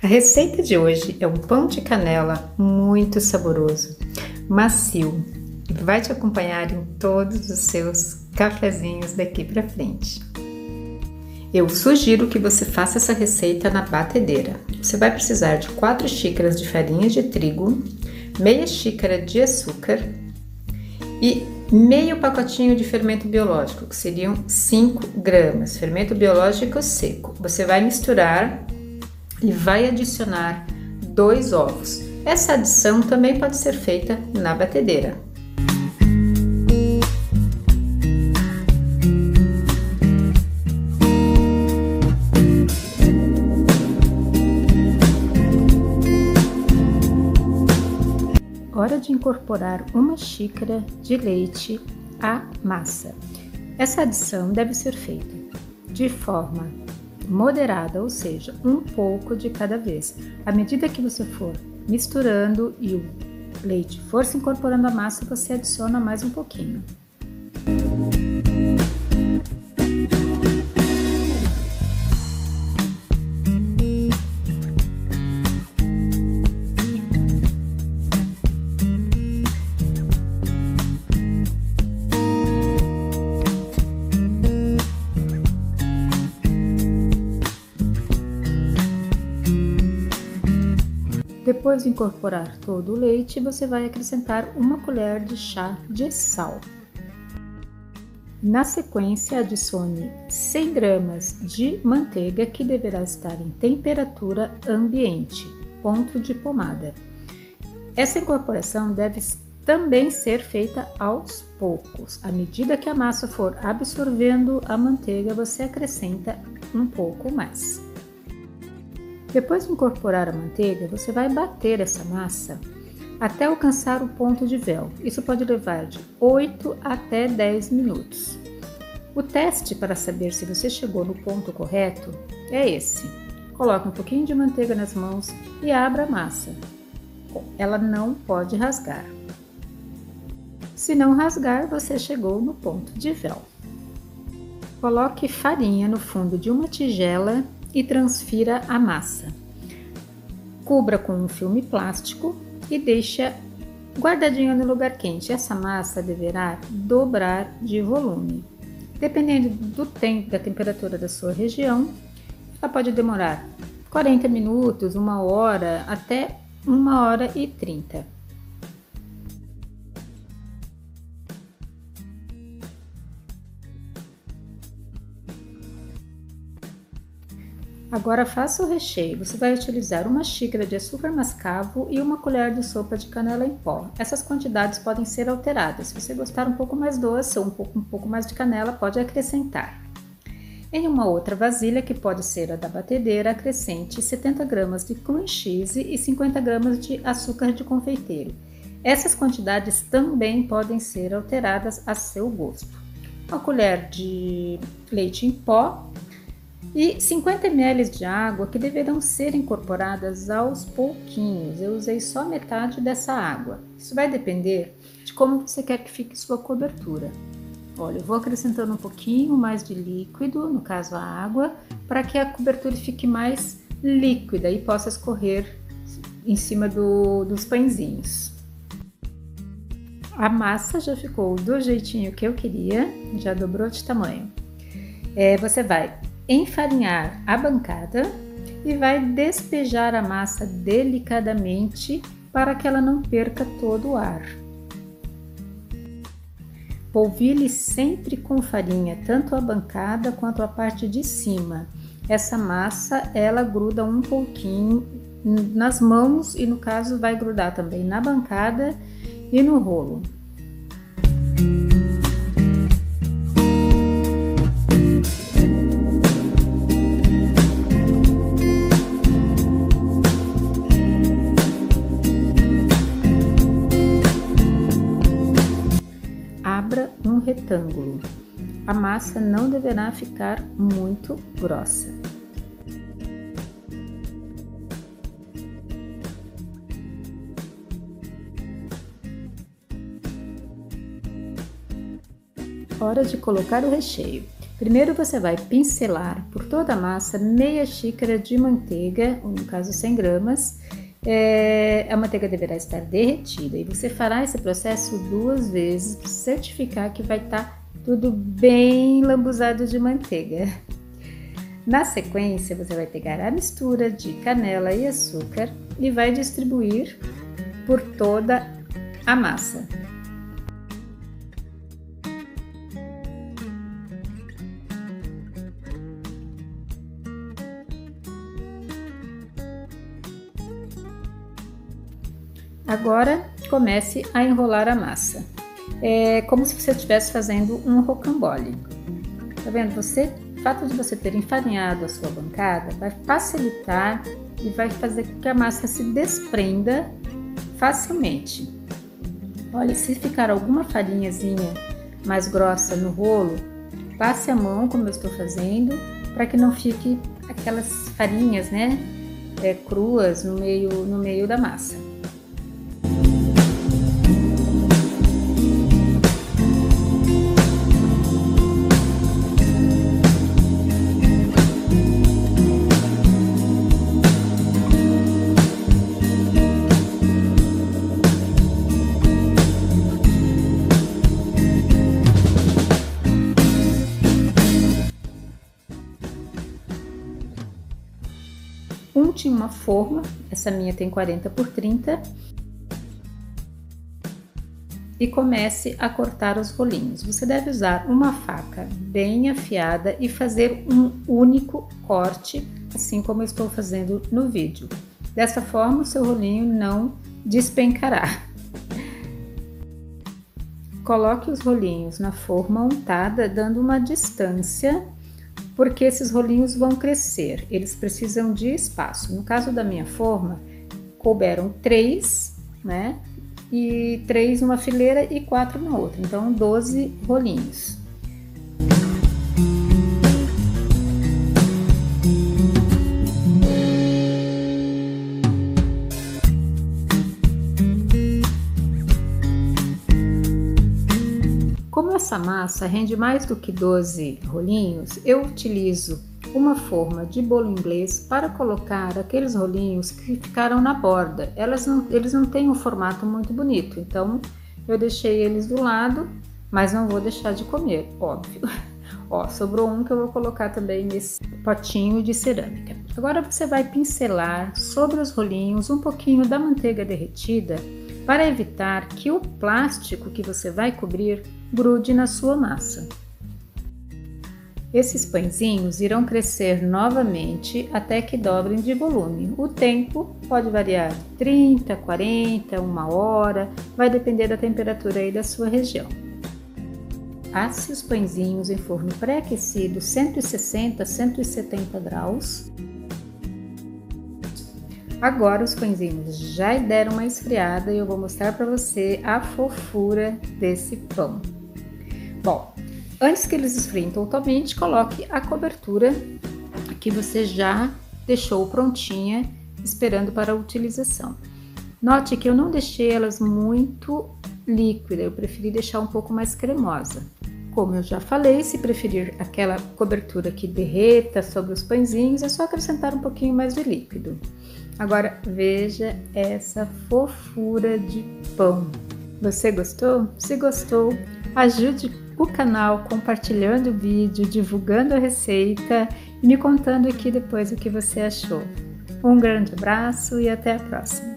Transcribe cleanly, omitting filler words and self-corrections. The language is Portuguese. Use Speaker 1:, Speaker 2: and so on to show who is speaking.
Speaker 1: A receita de hoje é um pão de canela muito saboroso, macio e vai te acompanhar em todos os seus cafezinhos daqui para frente. Eu sugiro que você faça essa receita na batedeira. Você vai precisar de 4 xícaras de farinha de trigo, meia xícara de açúcar e meio pacotinho de fermento biológico, que seriam 5 gramas, fermento biológico seco. Você vai misturar e vai adicionar 2 ovos. Essa adição também pode ser feita na batedeira. Hora de incorporar 1 xícara de leite à massa. Essa adição deve ser feita de forma moderada, ou seja, um pouco de cada vez. À medida que você for misturando e o leite for se incorporando à massa, você adiciona mais um pouquinho. Depois de incorporar todo o leite, você vai acrescentar 1 colher de chá de sal. Na sequência, adicione 100 gramas de manteiga que deverá estar em temperatura ambiente, ponto de pomada. Essa incorporação deve também ser feita aos poucos. À medida que a massa for absorvendo a manteiga, você acrescenta um pouco mais. Depois de incorporar a manteiga, você vai bater essa massa até alcançar o ponto de véu. Isso pode levar de 8 até 10 minutos. O teste para saber se você chegou no ponto correto é esse. Coloque um pouquinho de manteiga nas mãos e abra a massa. Ela não pode rasgar. Se não rasgar, você chegou no ponto de véu. Coloque farinha no fundo de uma tigela e transfira a massa. Cubra com um filme plástico e deixe guardadinha no lugar quente. Essa massa deverá dobrar de volume. Dependendo do tempo, da temperatura da sua região, ela pode demorar 40 minutos, 1 hora, até 1h30. Agora faça o recheio. Você vai utilizar 1 xícara de açúcar mascavo e 1 colher de sopa de canela em pó. Essas quantidades podem ser alteradas. Se você gostar um pouco mais doce ou um pouco mais de canela, pode acrescentar. Em uma outra vasilha, que pode ser a da batedeira, acrescente 70 gramas de cream cheese e 50 gramas de açúcar de confeiteiro. Essas quantidades também podem ser alteradas a seu gosto. 1 colher de leite em pó e 50 ml de água que deverão ser incorporadas aos pouquinhos. Eu usei só metade dessa água. Isso vai depender de como você quer que fique sua cobertura. Olha, eu vou acrescentando um pouquinho mais de líquido, no caso a água, para que a cobertura fique mais líquida e possa escorrer em cima dos pãezinhos. A massa já ficou do jeitinho que eu queria, já dobrou de tamanho. Você vai enfarinhar a bancada e vai despejar a massa delicadamente para que ela não perca todo o ar. Polvilhe sempre com farinha, tanto a bancada quanto a parte de cima. Essa massa, ela gruda um pouquinho nas mãos e, no caso, vai grudar também na bancada e no rolo. Abra um retângulo. A massa não deverá ficar muito grossa. Hora de colocar o recheio. Primeiro você vai pincelar por por toda a massa meia xícara de manteiga, ou no caso 100 gramas. A manteiga deverá estar derretida e você fará esse processo 2 vezes para certificar que vai estar tudo bem lambuzado de manteiga. Na sequência, você vai pegar a mistura de canela e açúcar e vai distribuir por toda a massa. Agora, comece a enrolar a massa. É como se você estivesse fazendo um rocambole. Tá vendo? O fato de você ter enfarinhado a sua bancada vai facilitar e vai fazer com que a massa se desprenda facilmente. Olha, se ficar alguma farinhazinha mais grossa no rolo, passe a mão, como eu estou fazendo, para que não fique aquelas farinhas, né, cruas no meio da massa. Unte uma forma, essa minha tem 40 por 30, e comece a cortar os rolinhos. Você deve usar uma faca bem afiada e fazer um único corte, assim como eu estou fazendo no vídeo. Dessa forma, o seu rolinho não despencará. Coloque os rolinhos na forma untada, dando uma distância, porque esses rolinhos vão crescer, eles precisam de espaço. No caso da minha forma, couberam 3, né? E 3 numa fileira e 4 na outra, então 12 rolinhos. Como essa massa rende mais do que 12 rolinhos, eu utilizo uma forma de bolo inglês para colocar aqueles rolinhos que ficaram na borda. Eles não têm um formato muito bonito, então eu deixei eles do lado, mas não vou deixar de comer, óbvio. Ó, sobrou um que eu vou colocar também nesse potinho de cerâmica. Agora você vai pincelar sobre os rolinhos um pouquinho da manteiga derretida para evitar que o plástico que você vai cobrir grude na sua massa. Esses pãezinhos irão crescer novamente até que dobrem de volume. O tempo pode variar de 30, 40, 1 hora, vai depender da temperatura aí da sua região. Asse os pãezinhos em forno pré-aquecido 160 a 170 graus. Agora os pãezinhos já deram uma esfriada e eu vou mostrar para você a fofura desse pão. Bom, antes que eles esfriem totalmente, coloque a cobertura que você já deixou prontinha, esperando para a utilização. Note que eu não deixei elas muito líquida, eu preferi deixar um pouco mais cremosa. Como eu já falei, se preferir aquela cobertura que derreta sobre os pãezinhos, é só acrescentar um pouquinho mais de líquido. Agora veja essa fofura de pão. Você gostou? Se gostou, ajude o canal compartilhando o vídeo, divulgando a receita e me contando aqui depois o que você achou. Um grande abraço e até a próxima!